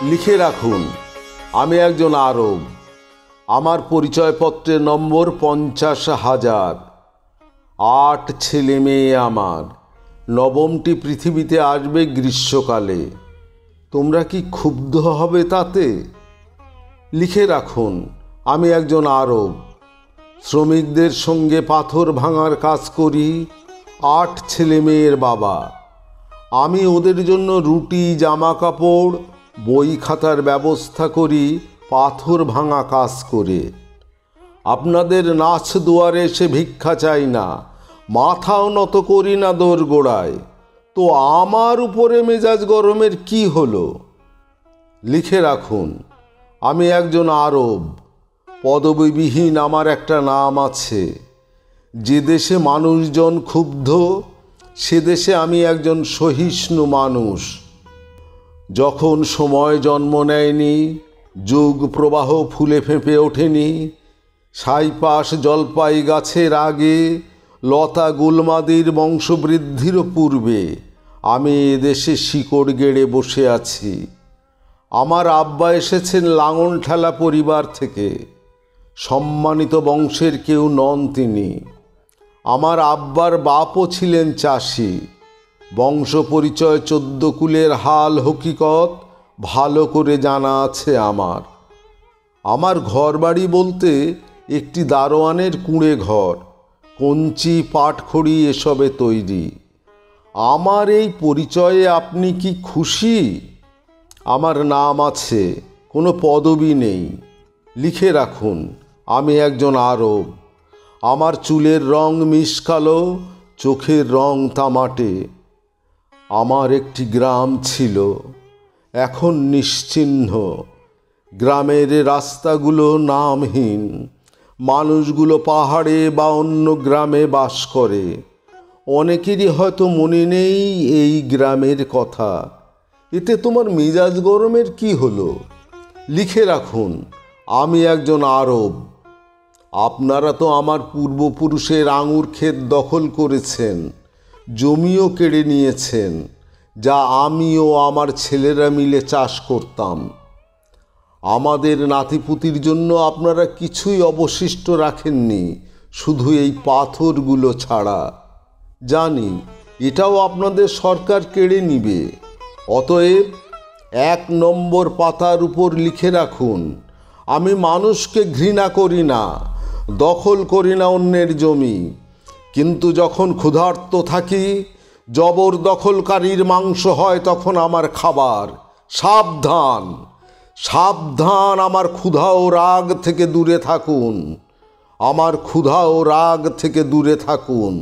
লিখে রাখুন, আমি একজন আরব। আমার পরিচয়পত্রে নম্বর 50,000। 8 ছেলে মেয়ে আমার। নবমটি পৃথিবীতে আসবে গ্রীষ্মকালে। তোমরা কি ক্ষুব্ধ হবে তাতে? লিখে রাখুন, আমি একজন আরব। শ্রমিকদের সঙ্গে পাথর ভাঙার কাজ করি। 8 ছেলে মেয়ের বাবা। আমি ওদের জন্য রুটি, জামা কাপড়, বই খাতার ব্যবস্থা করি পাথর ভাঙা কাজ করে। আপনাদের নাচ দুয়ারে এসে ভিক্ষা চাই না, মাথাও নত করি না দোরগোড়ায়। তো আমার উপরে মেজাজ গরমের কি হলো? লিখে রাখুন, আমি একজন আরব। পদবিবিহীন আমার একটা নাম আছে। যে দেশে মানুষজন ক্ষুব্ধ, সে দেশে আমি একজন সহিষ্ণু মানুষ। যখন সময় জন্ম নেয়নি, যুগ প্রবাহ ফুলে ফেঁপে ওঠেনি, সাইপাশ জলপাই গাছের আগে, লতা গুলমাদির বংশবৃদ্ধিরও পূর্বে আমি এদেশে শিকড় গেড়ে বসে আছি। আমার আব্বা এসেছেন লাঙল ঠেলা পরিবার থেকে। সম্মানিত বংশের কেউ নন তিনি। আমার আব্বার বাপও ছিলেন চাষি। বংশ পরিচয় 14 কুলের হাল হকিকত ভালো করে জানা আছে আমার। আমার ঘরবাড়ি বলতে একটি দারোয়ানের কুঁড়ে ঘর, কঞ্চি পাটখড়ি এসবে তৈরি। আমার এই পরিচয়ে আপনি কি খুশি? আমার নাম আছে, কোনো পদবি নেই। লিখে রাখুন, আমি একজন আরব। আমার চুলের রং মিশকালো, চোখের রং তামাটে। আমার একটি গ্রাম ছিল, এখন নিশ্চিহ্ন। গ্রামের রাস্তাগুলো নামহীন। মানুষগুলো পাহাড়ে বা অন্য গ্রামে বাস করে। অনেকেরই হয়তো মনে নেই এই গ্রামের কথা। এতে তোমার মেজাজ গরমের কি হলো? লিখে রাখুন, আমি একজন আরব। আপনারা তো আমার পূর্বপুরুষের আঙুর ক্ষেত দখল করেছেন, জমিও কেড়ে নিয়েছেন, যা আমি ও আমার ছেলেরা মিলে চাষ করতাম। আমাদের নাতিপুতির জন্য আপনারা কিছুই অবশিষ্ট রাখেননি, শুধু এই পাথরগুলো ছাড়া। জানি এটাও আপনাদের সরকার কেড়ে নিবে। অতএব 1 নম্বর পাতার উপর লিখে রাখুন, আমি মানুষকে ঘৃণা করি না, দখল করি না অন্যের জমি। কিন্তু যখন ক্ষুধার্ত থাকি, জবরদখলকারীর মাংস হয় তখন আমার খাবার। সাবধান, সাবধান, আমার ক্ষুধা ও রাগ থেকে দূরে থাকুন। আমার ক্ষুধা ও রাগ থেকে দূরে থাকুন।